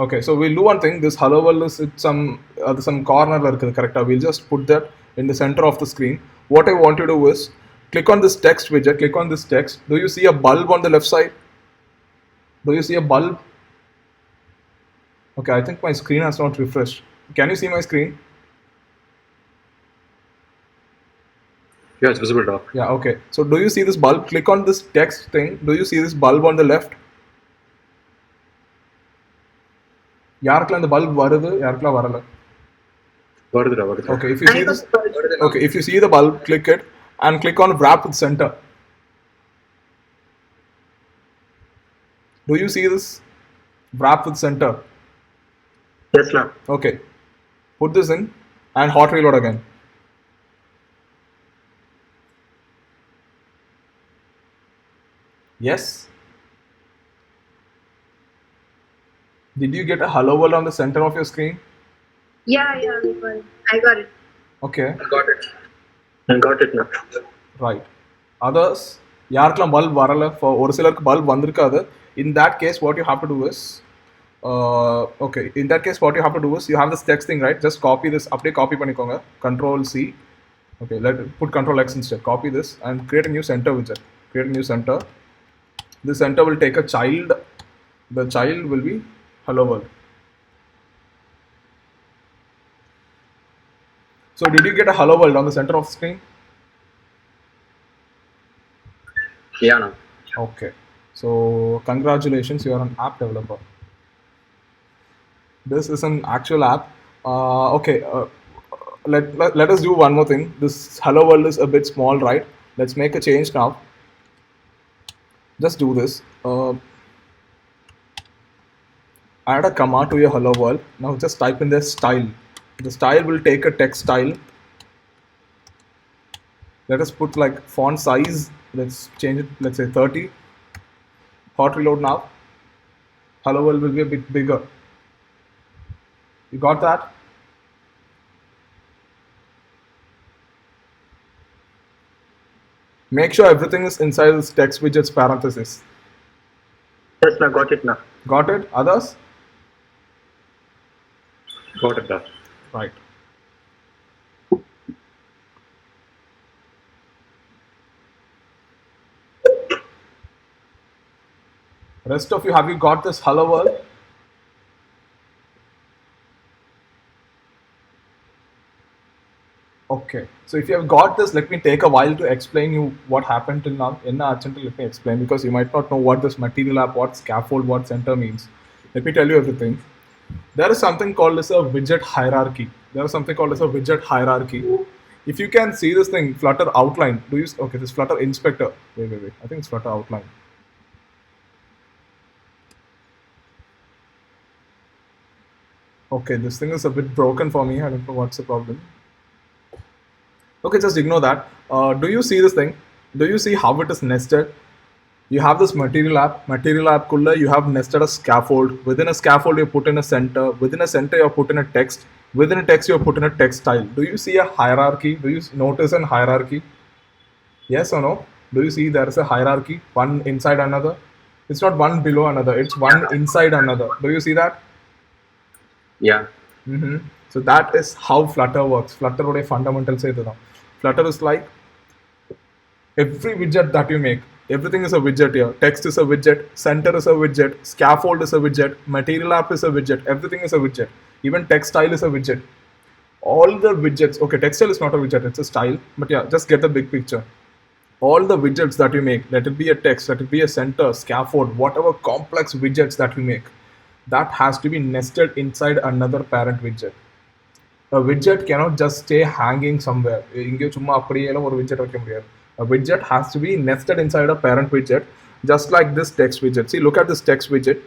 Okay, so we'll do one thing. This hello world is at some corner, correct? We'll just put that in the center of the screen. What I want to do is click on this text widget. Click on this text. Do you see a bulb on the left side? Do you see a bulb? Okay, I think my screen has not refreshed. Can you see my screen? Yeah, it's visible, Doc. Yeah, okay. So do you see this bulb? Click on this text thing. Do you see this bulb on the left? யாருக்கெல்லாம் இந்த bulb வருது யாருக்கெல்லாம் வரல? வருதுடா வருது. Okay, if you see this, okay, if you see the bulb, click it and click on wrap with center. Do you see this? Wrap with center. Yes, ma'am. Okay. Put this in and hot reload again. Yes. Did you get a hello world on the center of your screen? Yeah, I got it. Okay. I got it now. Right. Others, யாருக்கெல்லாம் bulb வரல, for ஒரு சிலருக்கு bulb வந்திருக்காது. In that case, what you have to do is, okay, in that case, what you have to do is, you have this text thing, right? Just copy this, அப்படியே copy பண்ணிக்கோங்க. Control C. Okay, put Control X instead. Copy this and create a new center widget. Create a new center. This center will take a child. The child will be hello world. So did you get a hello world on the center of the screen? Yeah, no. Okay. So congratulations, you are an app developer. This is an actual app. Okay. Let us do one more thing. This hello world is a bit small, right? Let's make a change now. Just do this. Add a comma to your hello world. Now just type in the style. The style will take a text style. Let us put like font size. Let's change it. Let's say 30. Hot reload now. Hello world will be a bit bigger. You got that? Make sure everything is inside this text widget's parenthesis. Yes, I got it now. Got it? Others? Got it, Doc. Right. Rest of you, have you got this hello world? Okay, so if you have got this, let me take a while to explain you what happened till now. Let me explain, because you might not know what this material app, what scaffold, what center means. Let me tell you everything. There is something called as a widget hierarchy. If you can see this thing, Flutter outline. Okay, this Flutter inspector. Wait. I think it's Flutter outline. Okay, this thing is a bit broken for me. I don't know what's the problem. Okay, just ignore that. Do you see this thing? Do you see how it is nested? You have this material app kulla, you have nested a scaffold. Within a scaffold, you put in a center. Within a center, you put in a text. Within a text, you put in a text style. Do you see a hierarchy? Do you notice a hierarchy? Yes or no? Do you see there is a hierarchy? One inside another? It's not one below another. It's one inside another. Do you see that? Yeah. So that is how Flutter works. Flutter would a fundamental say that. Flutter is like every widget that you make. Everything is a widget here. Text is a widget. Center is a widget. Scaffold is a widget. Material app is a widget. Everything is a widget. Even text style is a widget. All the widgets. Okay, text style is not a widget. It's a style. But yeah, just get the big picture. All the widgets that you make, let it be a text, let it be a center, scaffold, whatever complex widgets that you make, that has to be nested inside another parent widget. A widget cannot just stay hanging somewhere. A widget has to be nested inside a parent widget, just like this text widget. See, look at this text widget.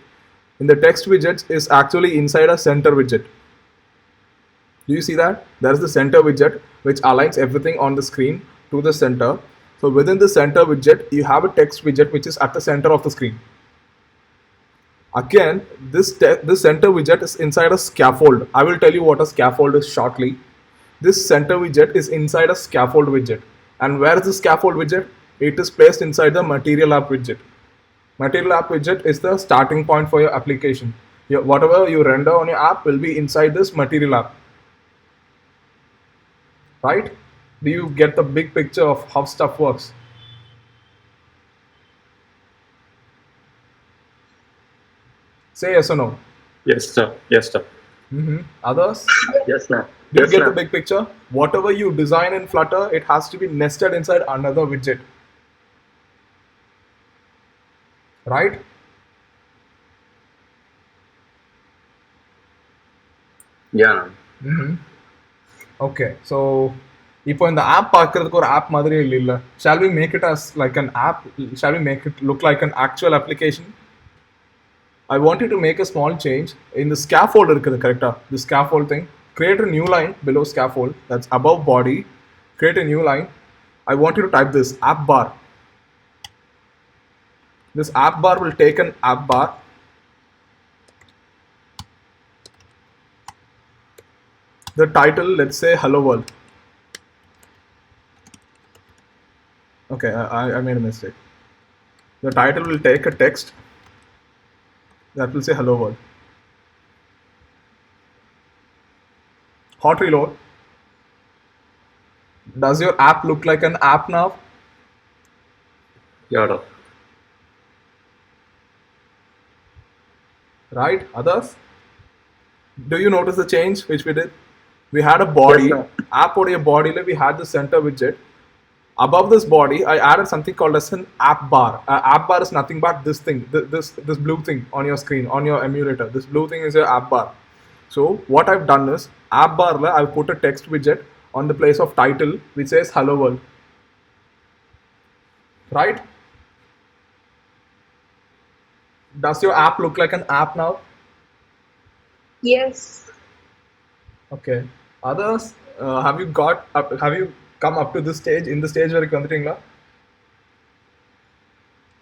In the text widget is actually inside a center widget. Do you see that? There is the center widget which aligns everything on the screen to the center. So within the center widget, you have a text widget which is at the center of the screen. Again, this center widget is inside a scaffold. I will tell you what a scaffold is shortly. This center widget is inside a scaffold widget. And where is the scaffold widget? It is placed inside the material app widget. Material app widget is the starting point for your application. whatever you render on your app will be inside this material app. Right? Do you get the big picture of how stuff works? Say yes or no. Yes, sir. Yes, sir. Others? Yes, sir. Do you Yes, get the sir. big picture? Whatever you design in Flutter, it has to be nested inside another widget. Right? Yeah, ma'am. Okay, so இப்போ இந்த app பார்க்கறதுக்கு ஒரு app மாதிரி இல்ல. Shall we make it as like an app? Shall we make it look like an actual application? I want you to make a small change in the scaffold இருக்குது correct? The scaffold thing. Create a new line below scaffold that's above body. Create a new line. I want you to type this app bar. This app bar will take an app bar. The title, let's say hello world. Okay, I made a mistake. The title will take a text that will say hello world. Hot reload. Does your app look like an app now? Yeah, doc. Right? Others? Do you notice the change which we did? We had a body. Yes, sir. App or a body, we had the center widget. Above this body, I added something called as an app bar. App bar is nothing but this thing, this blue thing on your screen, on your emulator. This blue thing is your app bar. So what I've done is, app bar, I've put a text widget on the place of title which says hello world. Right? Does your app look like an app now? Yes. Okay. Others, have you come up to this stage? In the stage where you